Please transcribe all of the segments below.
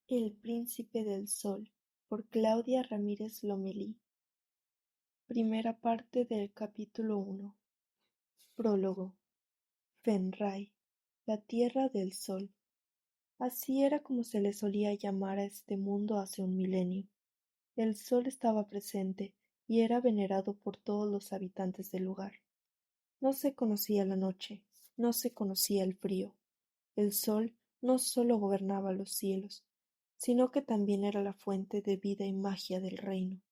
El príncipe del sol, por Claudia Ramírez Lomelí. Primera parte del capítulo 1. Prólogo. Fenray, la tierra del sol. Así era como se le solía llamar a este mundo hace un milenio. El sol estaba presente y era venerado por todos los habitantes del lugar. No se conocía la noche, no se conocía el frío. El sol no sólo gobernaba los cielos, sino que también era la fuente de vida y magia del reino.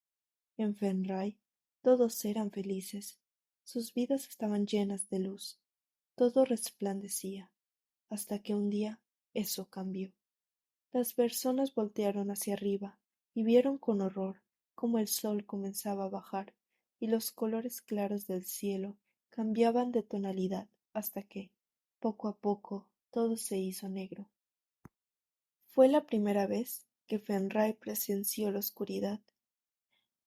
En Fenray todos eran felices, sus vidas estaban llenas de luz, todo resplandecía, hasta que un día eso cambió. Las personas voltearon hacia arriba y vieron con horror cómo el sol comenzaba a bajar y los colores claros del cielo cambiaban de tonalidad hasta que, poco a poco, todo se hizo negro. Fue la primera vez que Fenray presenció la oscuridad.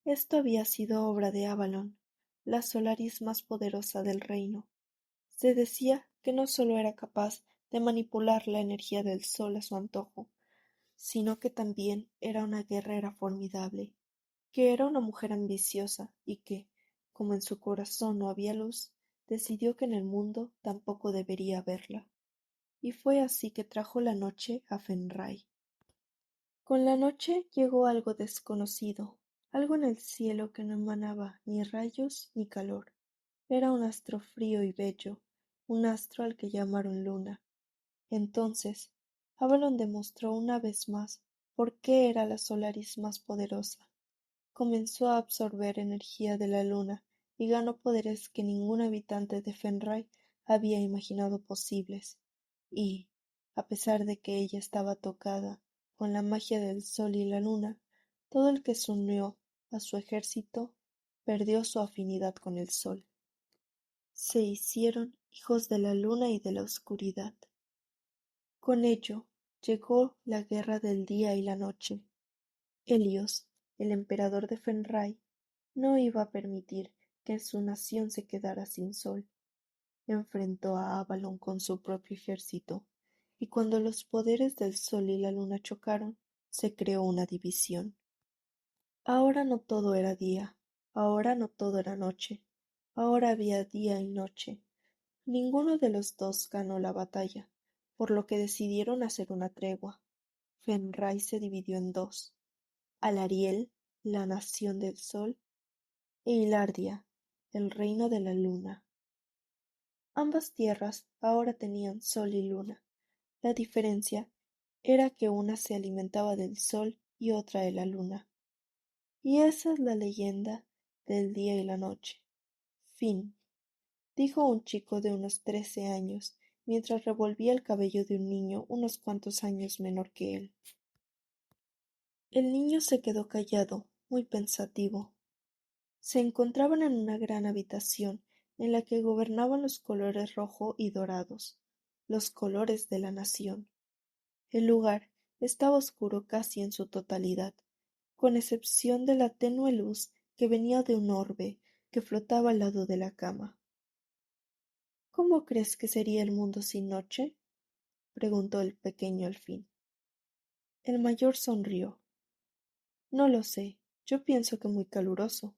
Esto había sido obra de Avalon, la Solaris más poderosa del reino. Se decía que no solo era capaz de manipular la energía del sol a su antojo, sino que también era una guerrera formidable, que era una mujer ambiciosa y que, como en su corazón no había luz, decidió que en el mundo tampoco debería haberla. Y fue así que trajo la noche a Fenray. Con la noche llegó algo desconocido, algo en el cielo que no emanaba ni rayos ni calor. Era un astro frío y bello, un astro al que llamaron luna. Entonces, Avalon demostró una vez más por qué era la Solaris más poderosa. Comenzó a absorber energía de la luna y ganó poderes que ningún habitante de Fenray había imaginado posibles. Y, a pesar de que ella estaba tocada con la magia del sol y la luna, todo el que se unió a su ejército perdió su afinidad con el sol. Se hicieron hijos de la luna y de la oscuridad. Con ello llegó la guerra del día y la noche. Helios, el emperador de Fenray, no iba a permitir que su nación se quedara sin sol. Enfrentó a Avalon con su propio ejército, y cuando los poderes del sol y la luna chocaron, se creó una división. Ahora no todo era día, ahora no todo era noche, ahora había día y noche. Ninguno de los dos ganó la batalla, por lo que decidieron hacer una tregua. Fenray se dividió en dos: Alariel, la nación del sol, e Hilardia, el reino de la luna. Ambas tierras ahora tenían sol y luna. La diferencia era que una se alimentaba del sol y otra de la luna. Y esa es la leyenda del día y la noche. Fin, dijo un chico de unos 13 años, mientras revolvía el cabello de un niño unos cuantos años menor que él. El niño se quedó callado, muy pensativo. Se encontraban en una gran habitación en la que gobernaban los colores rojo y dorados, los colores de la nación. El lugar estaba oscuro casi en su totalidad, con excepción de la tenue luz que venía de un orbe que flotaba al lado de la cama. ¿Cómo crees que sería el mundo sin noche? Preguntó el pequeño al fin. El mayor sonrió. No lo sé, yo pienso que muy caluroso.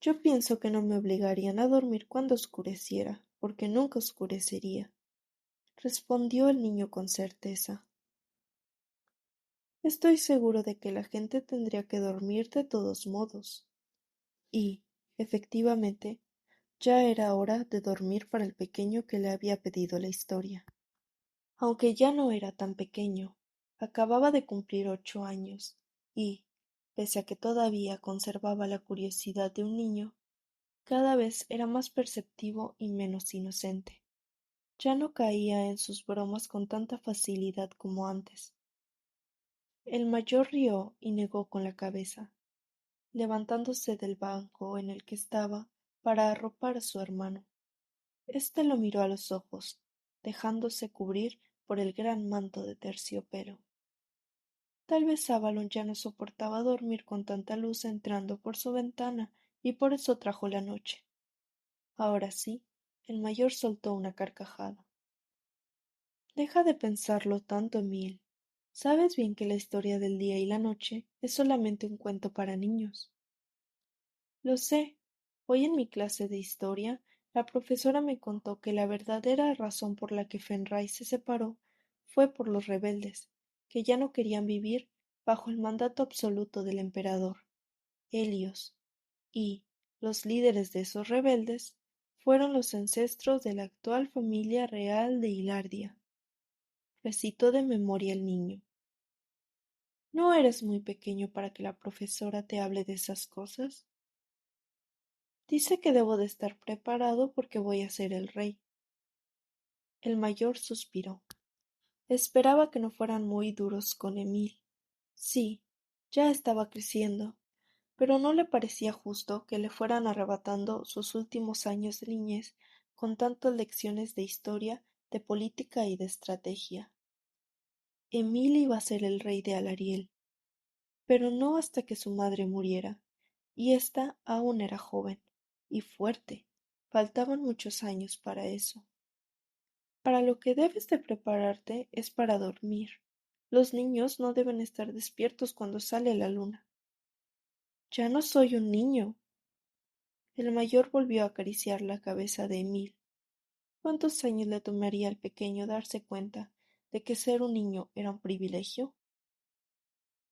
Yo pienso que no me obligarían a dormir cuando oscureciera, porque nunca oscurecería, respondió el niño con certeza. Estoy seguro de que la gente tendría que dormir de todos modos. Y, efectivamente, ya era hora de dormir para el pequeño que le había pedido la historia. Aunque ya no era tan pequeño, acababa de cumplir 8 años, y, pese a que todavía conservaba la curiosidad de un niño, cada vez era más perceptivo y menos inocente. Ya no caía en sus bromas con tanta facilidad como antes. El mayor rió y negó con la cabeza, levantándose del banco en el que estaba para arropar a su hermano. Éste lo miró a los ojos, dejándose cubrir por el gran manto de terciopelo. Tal vez Avalon ya no soportaba dormir con tanta luz entrando por su ventana y por eso trajo la noche. Ahora sí, el mayor soltó una carcajada. Deja de pensarlo tanto, Emil. Sabes bien que la historia del día y la noche es solamente un cuento para niños. Lo sé. Hoy en mi clase de historia, la profesora me contó que la verdadera razón por la que Fenrir se separó fue por los rebeldes, que ya no querían vivir bajo el mandato absoluto del emperador, Helios, y los líderes de esos rebeldes fueron los ancestros de la actual familia real de Hilardia. Recitó de memoria el niño. ¿No eres muy pequeño para que la profesora te hable de esas cosas? Dice que debo de estar preparado porque voy a ser el rey. El mayor suspiró. Esperaba que no fueran muy duros con Emil. Sí, ya estaba creciendo, pero no le parecía justo que le fueran arrebatando sus últimos años de niñez con tantas lecciones de historia, de política y de estrategia. Emil iba a ser el rey de Alariel, pero no hasta que su madre muriera, y ésta aún era joven y fuerte. Faltaban muchos años para eso. Para lo que debes de prepararte es para dormir. Los niños no deben estar despiertos cuando sale la luna. Ya no soy un niño. El mayor volvió a acariciar la cabeza de Emil. ¿Cuántos años le tomaría al pequeño darse cuenta de que ser un niño era un privilegio?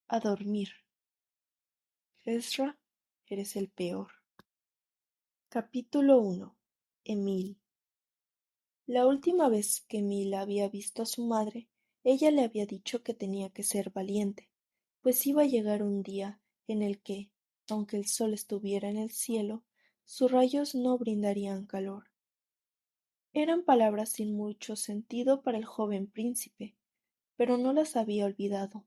A dormir. Ezra, eres el peor. Capítulo 1. Emil. La última vez que Emil había visto a su madre, ella le había dicho que tenía que ser valiente, pues iba a llegar un día en el que, aunque el sol estuviera en el cielo, sus rayos no brindarían calor. Eran palabras sin mucho sentido para el joven príncipe, pero no las había olvidado.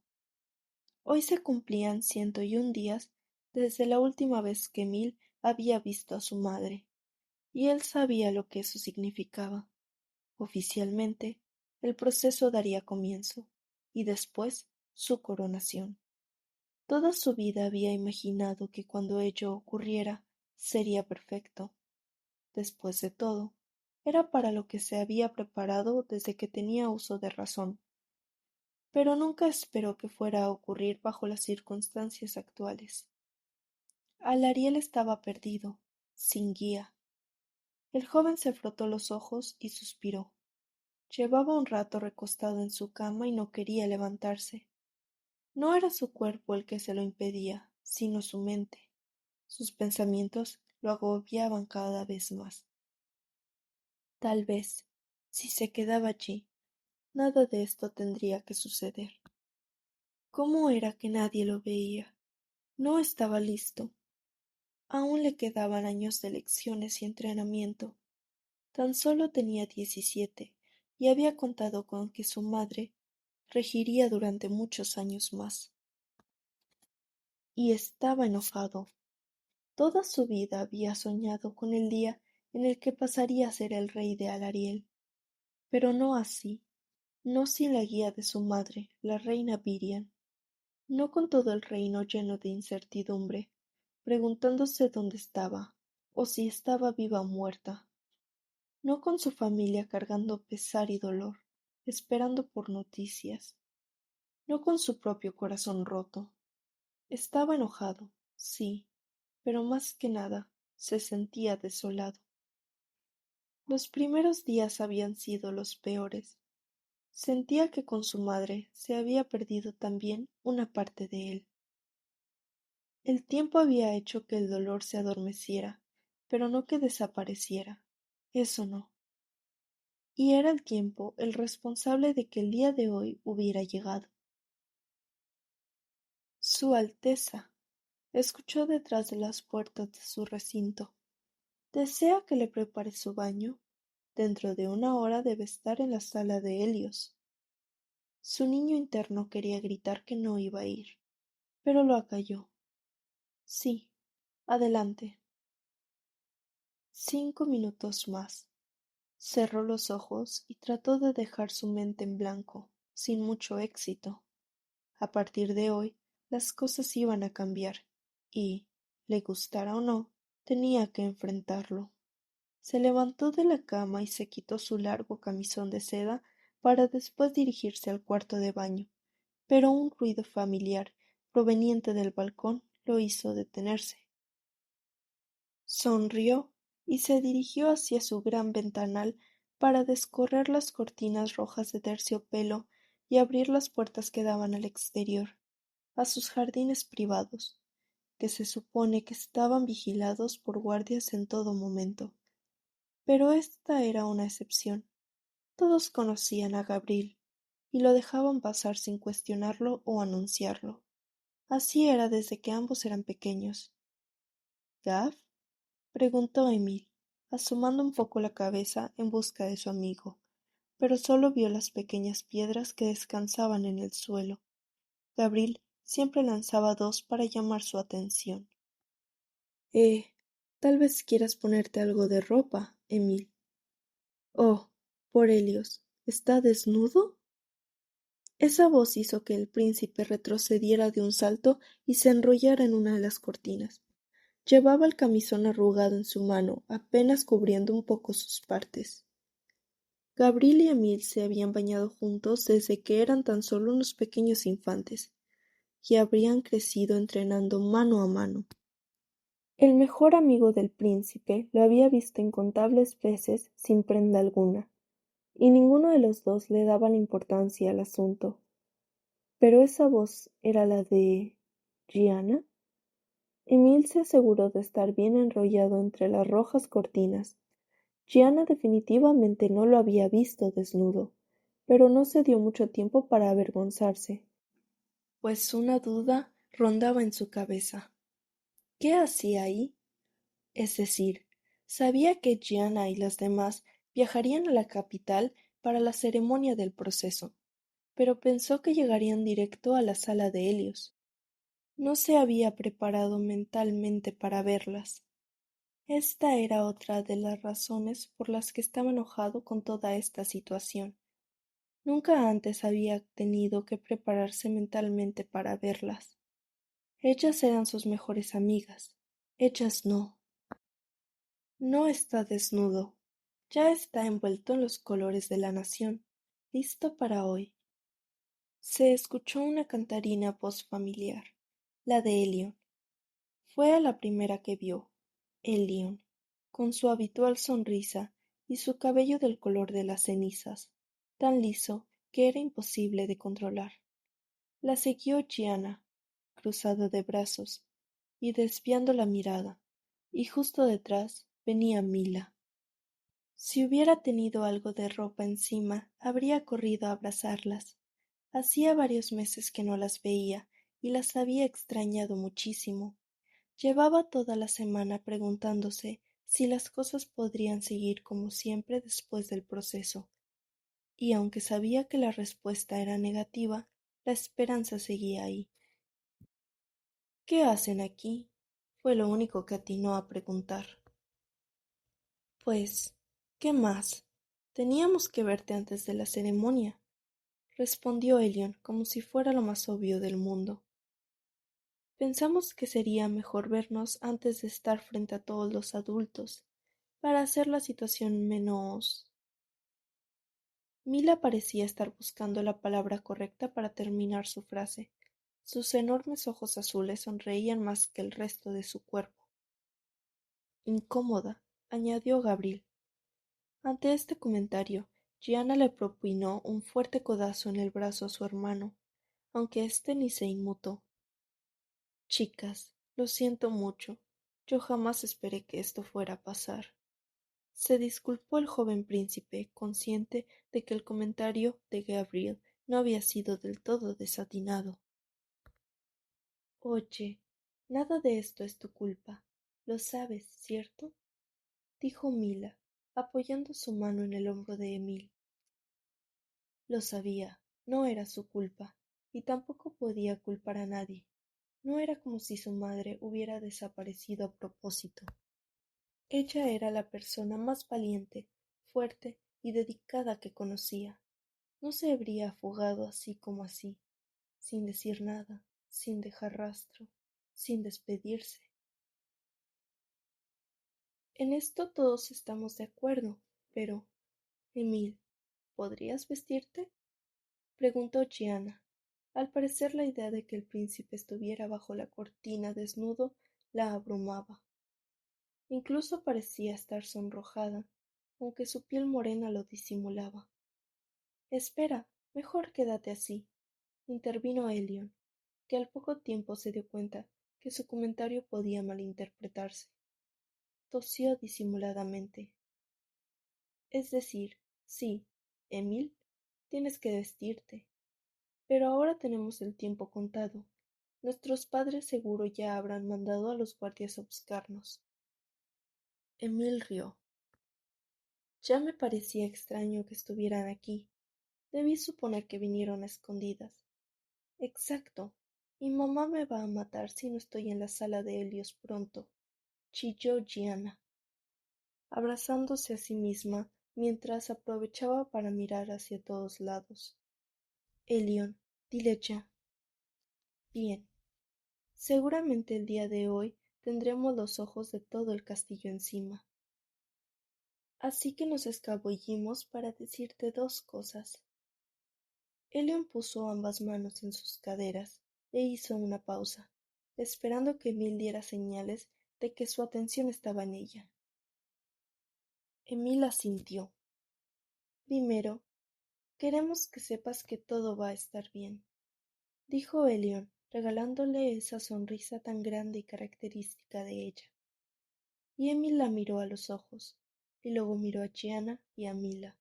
Hoy se cumplían 101 días desde la última vez que Emil había visto a su madre, y él sabía lo que eso significaba. Oficialmente, el proceso daría comienzo, y después su coronación. Toda su vida había imaginado que cuando ello ocurriera sería perfecto. Después de todo, era para lo que se había preparado desde que tenía uso de razón, pero nunca esperó que fuera a ocurrir bajo las circunstancias actuales. Alariel estaba perdido, sin guía. El joven se frotó los ojos y suspiró. Llevaba un rato recostado en su cama y no quería levantarse. No era su cuerpo el que se lo impedía, sino su mente. Sus pensamientos lo agobiaban cada vez más. Tal vez, si se quedaba allí, nada de esto tendría que suceder. ¿Cómo era que nadie lo veía? No estaba listo. Aún le quedaban años de lecciones y entrenamiento. Tan solo tenía 17 y había contado con que su madre regiría durante muchos años más. Y estaba enojado. Toda su vida había soñado con el día en el que pasaría a ser el rey de Alariel, pero no así, no sin la guía de su madre, la reina Virian, no con todo el reino lleno de incertidumbre, preguntándose dónde estaba, o si estaba viva o muerta, no con su familia cargando pesar y dolor, esperando por noticias, no con su propio corazón roto. Estaba enojado, sí, pero más que nada se sentía desolado. Los primeros días habían sido los peores. Sentía que con su madre se había perdido también una parte de él. El tiempo había hecho que el dolor se adormeciera, pero no que desapareciera. Eso no. Y era el tiempo el responsable de que el día de hoy hubiera llegado. Su Alteza escuchó detrás de las puertas de su recinto. ¿Desea que le prepare su baño? Dentro de una hora debe estar en la sala de Helios. Su niño interno quería gritar que no iba a ir, pero lo acalló. Sí, adelante. 5 minutos más. Cerró los ojos y trató de dejar su mente en blanco, sin mucho éxito. A partir de hoy, las cosas iban a cambiar, y, le gustara o no, tenía que enfrentarlo. Se levantó de la cama y se quitó su largo camisón de seda para después dirigirse al cuarto de baño. pero un ruido familiar, proveniente del balcón, lo hizo detenerse. Sonrió y se dirigió hacia su gran ventanal para descorrer las cortinas rojas de terciopelo y abrir las puertas que daban al exterior, a sus jardines privados, que se supone que estaban vigilados por guardias en todo momento. Pero esta era una excepción. Todos conocían a Gabriel y lo dejaban pasar sin cuestionarlo o anunciarlo. Así era desde que ambos eran pequeños. ¿Gav? Preguntó Emil, asomando un poco la cabeza en busca de su amigo, pero solo vio las pequeñas piedras que descansaban en el suelo. Gabriel siempre lanzaba dos para llamar su atención. Tal vez quieras ponerte algo de ropa, Emil. Oh, por Helios, ¿está desnudo? Esa voz hizo que el príncipe retrocediera de un salto y se enrollara en una de las cortinas. Llevaba el camisón arrugado en su mano, apenas cubriendo un poco sus partes. Gabriel y Emil se habían bañado juntos desde que eran tan solo unos pequeños infantes, y habrían crecido entrenando mano a mano. El mejor amigo del príncipe lo había visto incontables veces sin prenda alguna, y ninguno de los dos le daba la importancia al asunto. Pero esa voz era la de Gianna. Emil se aseguró de estar bien enrollado entre las rojas cortinas. Gianna definitivamente no lo había visto desnudo, pero no se dio mucho tiempo para avergonzarse, pues una duda rondaba en su cabeza. ¿Qué hacía ahí? Es decir, sabía que Gianna y las demás viajarían a la capital para la ceremonia del proceso, pero pensó que llegarían directo a la sala de Helios. No se había preparado mentalmente para verlas. Esta era otra de las razones por las que estaba enojado con toda esta situación. Nunca antes había tenido que prepararse mentalmente para verlas. Ellas eran sus mejores amigas. Ellas no. No está desnudo. Ya está envuelto en los colores de la nación, listo para hoy. Se escuchó una cantarina voz familiar, la de Elion. Fue a la primera que vio, Elion, con su habitual sonrisa y su cabello del color de las cenizas, tan liso que era imposible de controlar. La siguió Gianna, cruzada de brazos y desviando la mirada, y justo detrás venía Mila. Si hubiera tenido algo de ropa encima, habría corrido a abrazarlas. Hacía varios meses que no las veía y las había extrañado muchísimo. Llevaba toda la semana preguntándose si las cosas podrían seguir como siempre después del proceso, y aunque sabía que la respuesta era negativa, la esperanza seguía ahí. ¿Qué hacen aquí? Fue lo único que atinó a preguntar. Pues, ¿qué más? Teníamos que verte antes de la ceremonia, respondió Elion como si fuera lo más obvio del mundo. Pensamos que sería mejor vernos antes de estar frente a todos los adultos, para hacer la situación menos... Mila parecía estar buscando la palabra correcta para terminar su frase. Sus enormes ojos azules sonreían más que el resto de su cuerpo. Incómoda, añadió Gabriel. Ante este comentario, Gianna le propinó un fuerte codazo en el brazo a su hermano, aunque éste ni se inmutó. Chicas, lo siento mucho. Yo jamás esperé que esto fuera a pasar. Se disculpó el joven príncipe, consciente de que el comentario de Gabriel no había sido del todo desatinado. Oye, nada de esto es tu culpa. Lo sabes, ¿cierto? Dijo Mila, apoyando su mano en el hombro de Emil. Lo sabía, no era su culpa, y tampoco podía culpar a nadie. No era como si su madre hubiera desaparecido a propósito. Ella era la persona más valiente, fuerte y dedicada que conocía. No se habría fugado así como así, sin decir nada, sin dejar rastro, sin despedirse. En esto todos estamos de acuerdo, pero, Emil, ¿podrías vestirte? Preguntó Gianna, Al parecer la idea de que el príncipe estuviera bajo la cortina desnudo la abrumaba. Incluso parecía estar sonrojada, aunque su piel morena lo disimulaba. Espera, mejor quédate así, intervino Elion, que al poco tiempo se dio cuenta que su comentario podía malinterpretarse. Tosió disimuladamente. Es decir, sí, Emil, tienes que vestirte. Pero ahora tenemos el tiempo contado. Nuestros padres seguro ya habrán mandado a los guardias a buscarnos. Emil rió. Ya me parecía extraño que estuvieran aquí. Debí suponer que vinieron a escondidas. Exacto. Mi mamá me va a matar si no estoy en la sala de Helios pronto, chilló Gianna, abrazándose a sí misma mientras aprovechaba para mirar hacia todos lados. Elion, dile ya. Bien. Seguramente el día de hoy tendremos los ojos de todo el castillo encima. Así que nos escabullimos para decirte dos cosas. Elion puso ambas manos en sus caderas e hizo una pausa, esperando que Emil diera señales de que su atención estaba en ella. Emil asintió. Primero, queremos que sepas que todo va a estar bien, dijo Elion, regalándole esa sonrisa tan grande y característica de ella. Y Emil la miró a los ojos, y luego miró a Gianna y a Mila.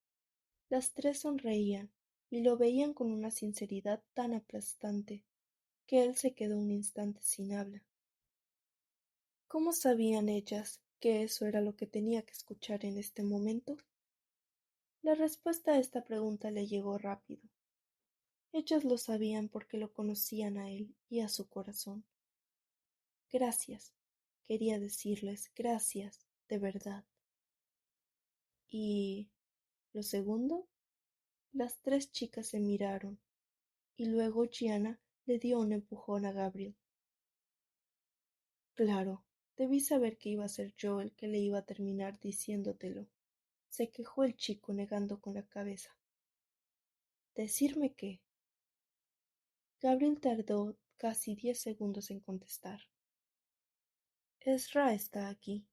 Las tres sonreían, y lo veían con una sinceridad tan aplastante, que él se quedó un instante sin habla. ¿Cómo sabían ellas que eso era lo que tenía que escuchar en este momento? La respuesta a esta pregunta le llegó rápido. Ellas lo sabían porque lo conocían a él y a su corazón. Gracias, quería decirles gracias, de verdad. ¿Y lo segundo? Las tres chicas se miraron, y luego Gianna le dio un empujón a Gabriel. Claro, debí saber que iba a ser yo el que le iba a terminar diciéndotelo, se quejó el chico negando con la cabeza. ¿Decirme qué? Gabriel tardó casi 10 segundos en contestar. Ezra está aquí.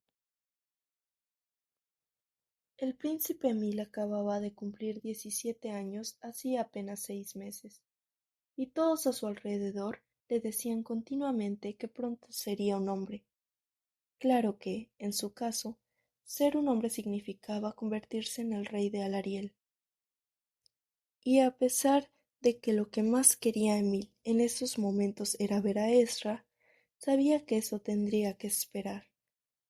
El príncipe Emil acababa de cumplir 17 años hacía apenas 6 meses, y todos a su alrededor le decían continuamente que pronto sería un hombre. Claro que, en su caso, ser un hombre significaba convertirse en el rey de Alariel. Y a pesar de que lo que más quería Emil en esos momentos era ver a Ezra, sabía que eso tendría que esperar.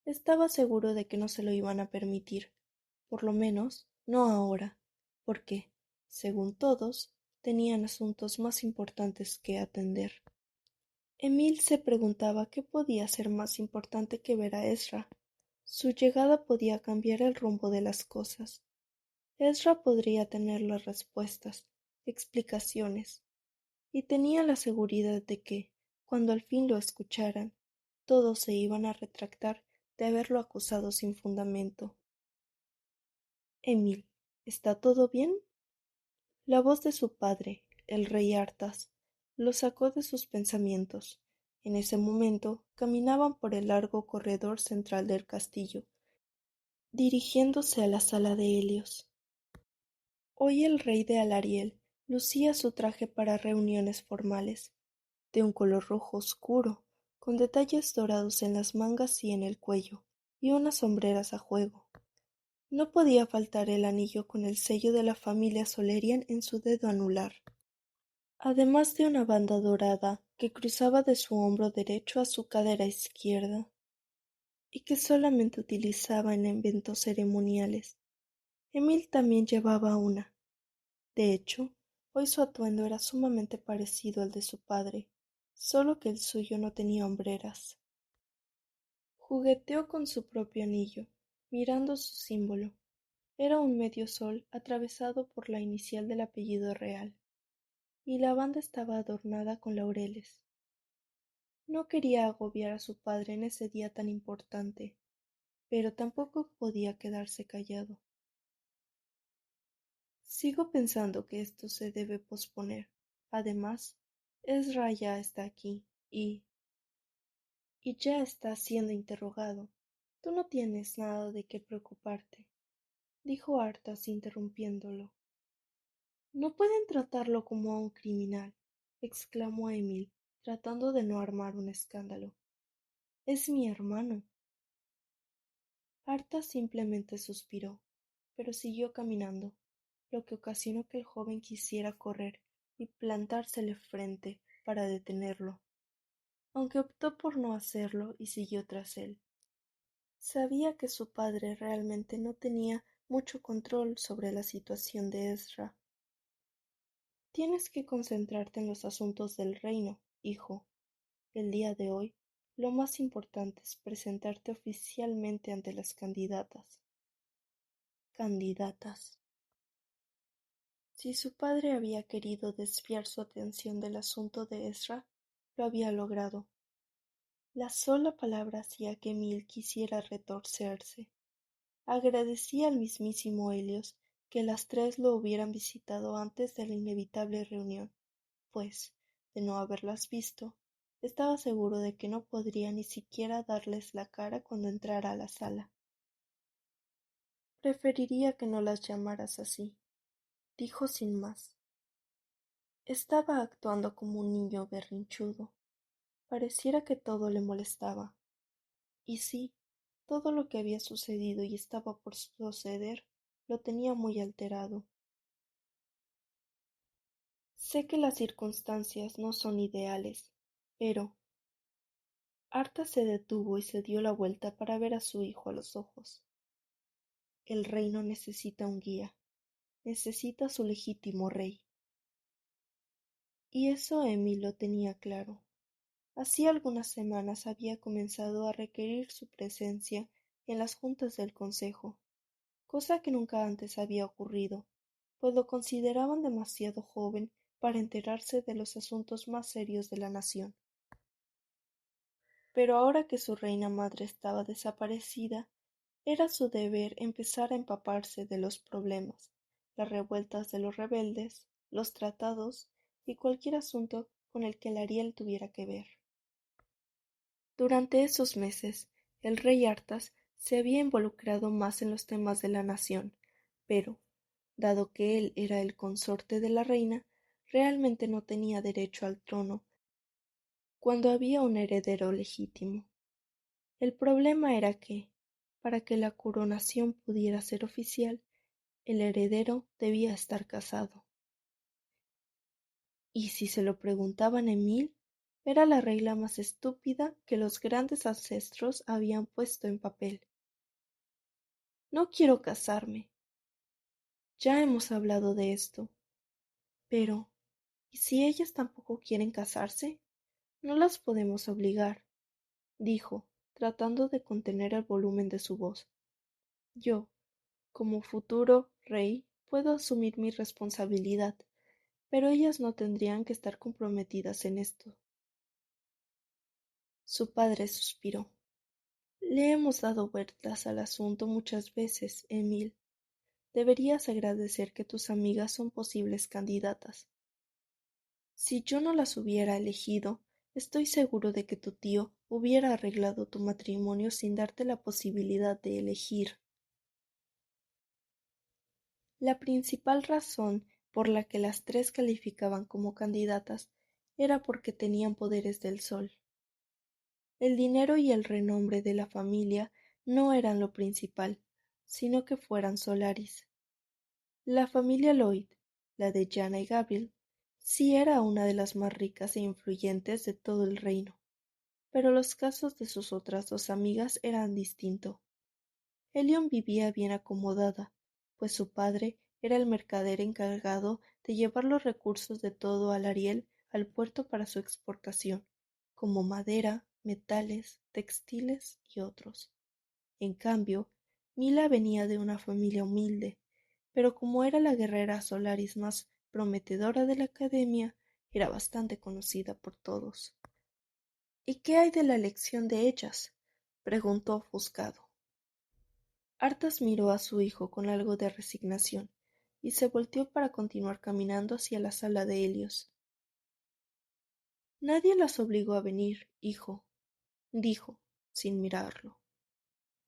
Estaba seguro de que no se lo iban a permitir, por lo menos no ahora, porque, según todos, tenían asuntos más importantes que atender. Emil se preguntaba qué podía ser más importante que ver a Ezra. Su llegada podía cambiar el rumbo de las cosas. Ezra podría tener las respuestas, explicaciones, y tenía la seguridad de que, cuando al fin lo escucharan, todos se iban a retractar de haberlo acusado sin fundamento. Emil, ¿está todo bien? La voz de su padre, el rey Artas, lo sacó de sus pensamientos. En ese momento caminaban por el largo corredor central del castillo, dirigiéndose a la sala de Helios. Hoy el rey de Alariel lucía su traje para reuniones formales, de un color rojo oscuro, con detalles dorados en las mangas y en el cuello, y unas sombreras a juego. No podía faltar el anillo con el sello de la familia Solerian en su dedo anular, además de una banda dorada que cruzaba de su hombro derecho a su cadera izquierda, y que solamente utilizaba en eventos ceremoniales. Emil también llevaba una. De hecho, hoy su atuendo era sumamente parecido al de su padre, solo que el suyo no tenía hombreras. Jugueteó con su propio anillo, mirando su símbolo. Era un medio sol atravesado por la inicial del apellido real, y la banda estaba adornada con laureles. No quería agobiar a su padre en ese día tan importante, pero tampoco podía quedarse callado. Sigo pensando que esto se debe posponer. Además, Ezra ya está aquí y ya está siendo interrogado. Tú no tienes nada de qué preocuparte, dijo Arthas interrumpiéndolo. No pueden tratarlo como a un criminal, exclamó Emil, tratando de no armar un escándalo. Es mi hermano. Arthas simplemente suspiró, pero siguió caminando, lo que ocasionó que el joven quisiera correr y plantársele frente para detenerlo, aunque optó por no hacerlo y siguió tras él. Sabía que su padre realmente no tenía mucho control sobre la situación de Ezra. Tienes que concentrarte en los asuntos del reino, hijo. El día de hoy, lo más importante es presentarte oficialmente ante las candidatas. Candidatas. Si su padre había querido desviar su atención del asunto de Ezra, lo había logrado. La sola palabra hacía que Emil quisiera retorcerse. Agradecía al mismísimo Helios que las tres lo hubieran visitado antes de la inevitable reunión, pues, de no haberlas visto, estaba seguro de que no podría ni siquiera darles la cara cuando entrara a la sala. Preferiría que no las llamaras así, dijo sin más. Estaba actuando como un niño berrinchudo. Pareciera que todo le molestaba. Y sí, todo lo que había sucedido y estaba por suceder lo tenía muy alterado. Sé que las circunstancias no son ideales, pero Arta se detuvo y se dio la vuelta para ver a su hijo a los ojos. El reino necesita un guía, necesita su legítimo rey. Y eso Emmy lo tenía claro. Hacía algunas semanas había comenzado a requerir su presencia en las juntas del consejo, cosa que nunca antes había ocurrido, pues lo consideraban demasiado joven para enterarse de los asuntos más serios de la nación. Pero ahora que su reina madre estaba desaparecida, era su deber empezar a empaparse de los problemas, las revueltas de los rebeldes, los tratados y cualquier asunto con el que el Ariel tuviera que ver. Durante esos meses, el rey Artas se había involucrado más en los temas de la nación, pero, dado que él era el consorte de la reina, realmente no tenía derecho al trono cuando había un heredero legítimo. El problema era que, para que la coronación pudiera ser oficial, el heredero debía estar casado. Y si se lo preguntaban a Emil, era la regla más estúpida que los grandes ancestros habían puesto en papel. No quiero casarme. Ya hemos hablado de esto. Pero, ¿y si ellas tampoco quieren casarse? No las podemos obligar, dijo, tratando de contener el volumen de su voz. Yo, como futuro rey, puedo asumir mi responsabilidad, pero ellas no tendrían que estar comprometidas en esto. Su padre suspiró. Le hemos dado vueltas al asunto muchas veces, Emil. Deberías agradecer que tus amigas son posibles candidatas. Si yo no las hubiera elegido, estoy seguro de que tu tío hubiera arreglado tu matrimonio sin darte la posibilidad de elegir. La principal razón por la que las tres calificaban como candidatas era porque tenían poderes del sol. El dinero y el renombre de la familia no eran lo principal, sino que fueran Solaris. La familia Lloyd, la de Jana y Gabriel, sí era una de las más ricas e influyentes de todo el reino, pero los casos de sus otras dos amigas eran distintos. Helion vivía bien acomodada, pues su padre era el mercader encargado de llevar los recursos de todo Alariel al puerto para su exportación, como madera, metales, textiles y otros. En cambio, Mila venía de una familia humilde, pero como era la guerrera Solaris más prometedora de la academia, era bastante conocida por todos. ¿Y qué hay de la elección de ellas? Preguntó ofuscado. Arthas miró a su hijo con algo de resignación, y se volteó para continuar caminando hacia la sala de Helios. Nadie las obligó a venir, hijo, dijo, sin mirarlo.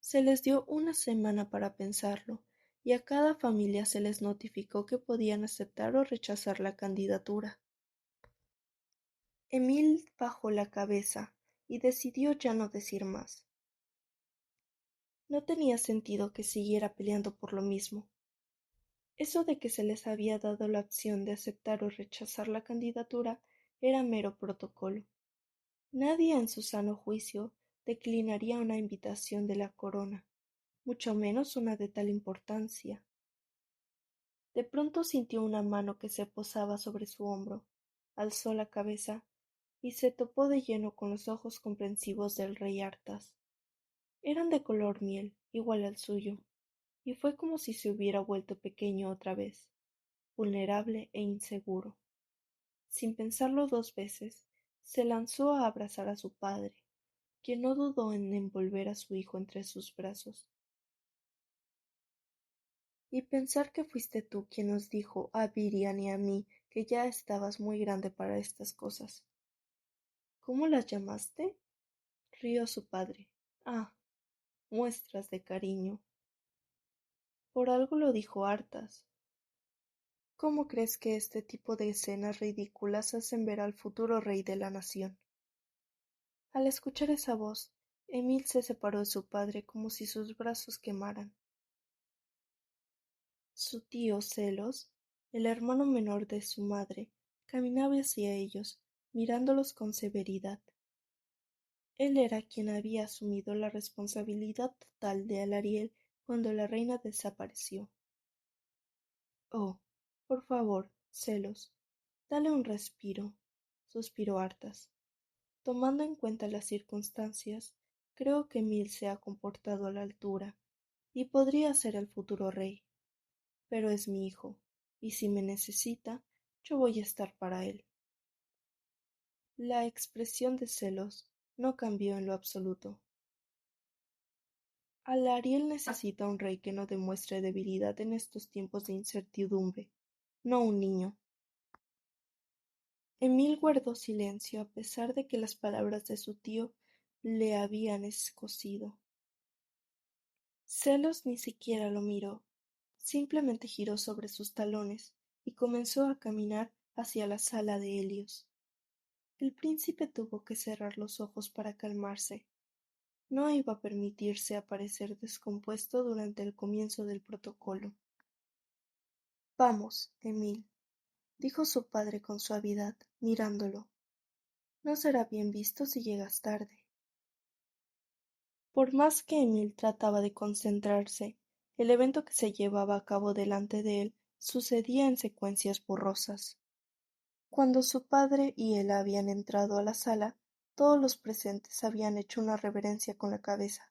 Se les dio una semana para pensarlo, y a cada familia se les notificó que podían aceptar o rechazar la candidatura. Emil bajó la cabeza y decidió ya no decir más. No tenía sentido que siguiera peleando por lo mismo. Eso de que se les había dado la opción de aceptar o rechazar la candidatura era mero protocolo. Nadie en su sano juicio declinaría una invitación de la corona, mucho menos una de tal importancia. De pronto sintió una mano que se posaba sobre su hombro, alzó la cabeza y se topó de lleno con los ojos comprensivos del rey Artas. Eran de color miel, igual al suyo, y fue como si se hubiera vuelto pequeño otra vez, vulnerable e inseguro. Sin pensarlo dos veces, se lanzó a abrazar a su padre, quien no dudó en envolver a su hijo entre sus brazos. Y pensar que fuiste tú quien nos dijo a Virian y a mí que ya estabas muy grande para estas cosas. ¿Cómo las llamaste? Rió su padre. Ah, muestras de cariño. Por algo lo dijo Artas. ¿Cómo crees que este tipo de escenas ridículas hacen ver al futuro rey de la nación? Al escuchar esa voz, Emil se separó de su padre como si sus brazos quemaran. Su tío Celos, el hermano menor de su madre, caminaba hacia ellos, mirándolos con severidad. Él era quien había asumido la responsabilidad total de Alariel cuando la reina desapareció. Oh, por favor, Celos, dale un respiro, suspiró Artas. Tomando en cuenta las circunstancias, creo que Emil se ha comportado a la altura, y podría ser el futuro rey. Pero es mi hijo, y si me necesita, yo voy a estar para él. La expresión de Celos no cambió en lo absoluto. Alariel necesita un rey que no demuestre debilidad en estos tiempos de incertidumbre, no un niño. Emil guardó silencio a pesar de que las palabras de su tío le habían escocido. Celos ni siquiera lo miró, simplemente giró sobre sus talones y comenzó a caminar hacia la sala de Helios. El príncipe tuvo que cerrar los ojos para calmarse. No iba a permitirse aparecer descompuesto durante el comienzo del protocolo. Vamos, Emil, dijo su padre con suavidad, mirándolo. No será bien visto si llegas tarde. Por más que Emil trataba de concentrarse, el evento que se llevaba a cabo delante de él sucedía en secuencias borrosas. Cuando su padre y él habían entrado a la sala, todos los presentes habían hecho una reverencia con la cabeza.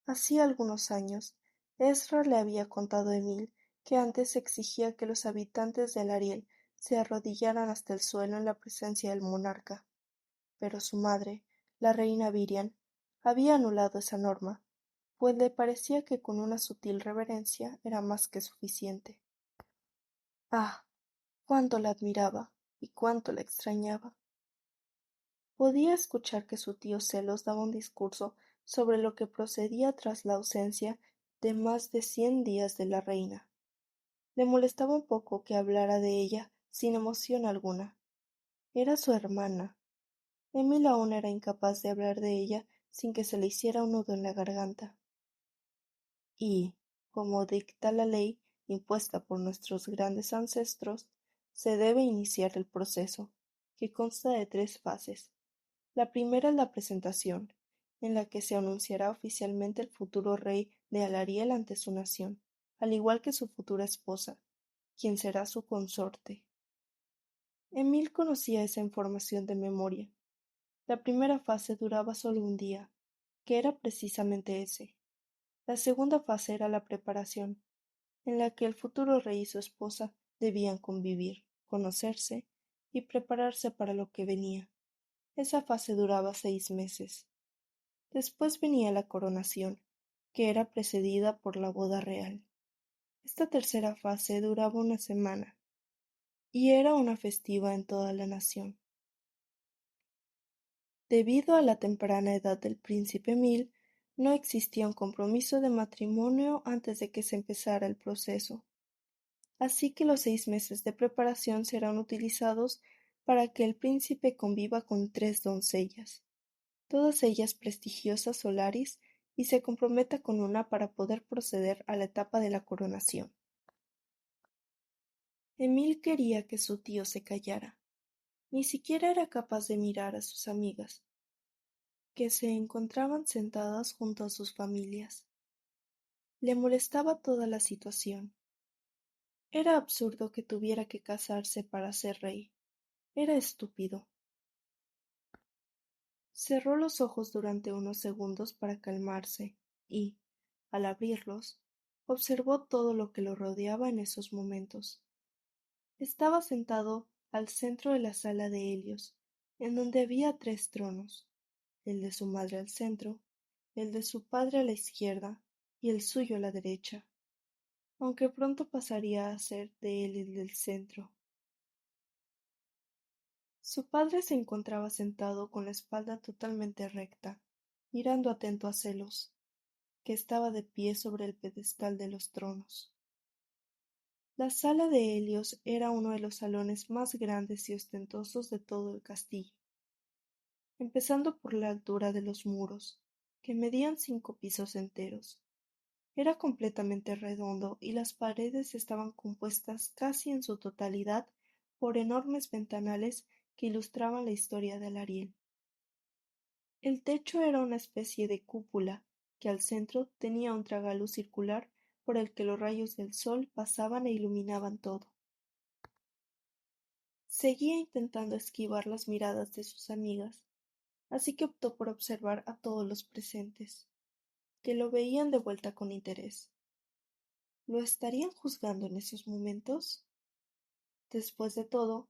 Hacía algunos años, Ezra le había contado a Emil que antes exigía que los habitantes de Ariel se arrodillaran hasta el suelo en la presencia del monarca, pero su madre, la reina Virian, había anulado esa norma, pues le parecía que con una sutil reverencia era más que suficiente. Ah, cuánto la admiraba y cuánto la extrañaba. Podía escuchar que su tío Celos daba un discurso sobre lo que procedía tras la ausencia de más de 100 días de la reina. Le molestaba un poco que hablara de ella sin emoción alguna. Era su hermana. Emil aún era incapaz de hablar de ella sin que se le hiciera un nudo en la garganta. Y, como dicta la ley impuesta por nuestros grandes ancestros, se debe iniciar el proceso, que consta de 3 fases. La primera es la presentación, en la que se anunciará oficialmente el futuro rey de Alariel ante su nación, al igual que su futura esposa, quien será su consorte. Emil conocía esa información de memoria. La primera fase duraba solo un día, que era precisamente ese. La segunda fase era la preparación, en la que el futuro rey y su esposa debían convivir, conocerse y prepararse para lo que venía. Esa fase duraba 6 meses. Después venía la coronación, que era precedida por la boda real. Esta tercera fase duraba una semana, y era una festiva en toda la nación. Debido a la temprana edad del príncipe Emil, no existía un compromiso de matrimonio antes de que se empezara el proceso, así que los 6 meses de preparación serán utilizados para que el príncipe conviva con 3 doncellas, todas ellas prestigiosas Solaris, y se comprometa con una para poder proceder a la etapa de la coronación. Emil quería que su tío se callara. Ni siquiera era capaz de mirar a sus amigas, que se encontraban sentadas junto a sus familias. Le molestaba toda la situación. Era absurdo que tuviera que casarse para ser rey. Era estúpido. Cerró los ojos durante unos segundos para calmarse y, al abrirlos, observó todo lo que lo rodeaba en esos momentos. Estaba sentado al centro de la sala de Helios, en donde había 3 tronos, el de su madre al centro, el de su padre a la izquierda y el suyo a la derecha, aunque pronto pasaría a ser de él el del centro. Su padre se encontraba sentado con la espalda totalmente recta, mirando atento a Celos, que estaba de pie sobre el pedestal de los tronos. La sala de Helios era uno de los salones más grandes y ostentosos de todo el castillo, empezando por la altura de los muros, que medían 5 pisos enteros. Era completamente redondo y las paredes estaban compuestas casi en su totalidad por enormes ventanales que ilustraban la historia de Alariel. El techo era una especie de cúpula, que al centro tenía un tragaluz circular por el que los rayos del sol pasaban e iluminaban todo. Seguía intentando esquivar las miradas de sus amigas, así que optó por observar a todos los presentes, que lo veían de vuelta con interés. ¿Lo estarían juzgando en esos momentos? Después de todo,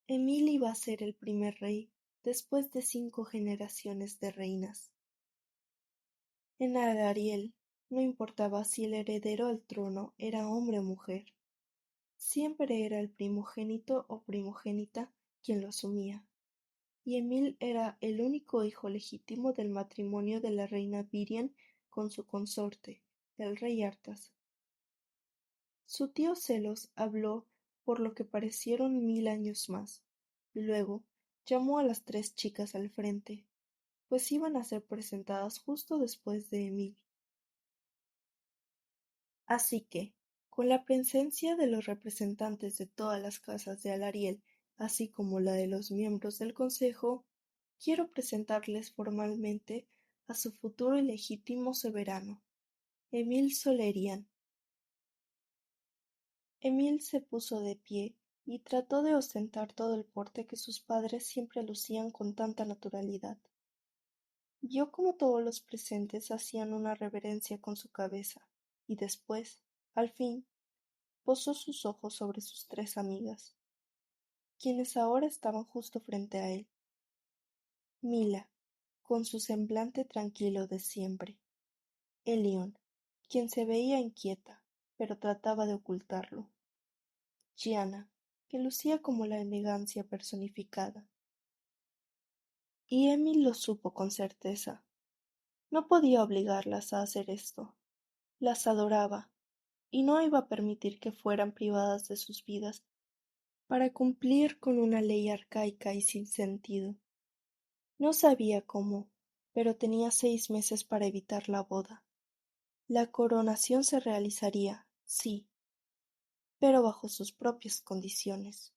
Emil iba a ser el primer rey después de 5 generaciones de reinas. En Alariel no importaba si el heredero al trono era hombre o mujer, siempre era el primogénito o primogénita quien lo asumía, y Emil era el único hijo legítimo del matrimonio de la reina Virian con su consorte, el rey Arthas. Su tío Celos habló por lo que parecieron 1000 años más, y luego llamó a las 3 chicas al frente, pues iban a ser presentadas justo después de Emil. Así que, con la presencia de los representantes de todas las casas de Alariel, así como la de los miembros del consejo, quiero presentarles formalmente a su futuro y legítimo soberano, Emil Solerian. Emil se puso de pie y trató de ostentar todo el porte que sus padres siempre lucían con tanta naturalidad. Vio cómo todos los presentes hacían una reverencia con su cabeza, y después, al fin, posó sus ojos sobre sus 3 amigas, quienes ahora estaban justo frente a él. Mila, con su semblante tranquilo de siempre. Elión, quien se veía inquieta, pero trataba de ocultarlo. Gianna, que lucía como la elegancia personificada. Y Emil lo supo con certeza. No podía obligarlas a hacer esto. Las adoraba, y no iba a permitir que fueran privadas de sus vidas para cumplir con una ley arcaica y sin sentido. No sabía cómo, pero tenía 6 meses para evitar la boda. La coronación se realizaría, sí, pero bajo sus propias condiciones.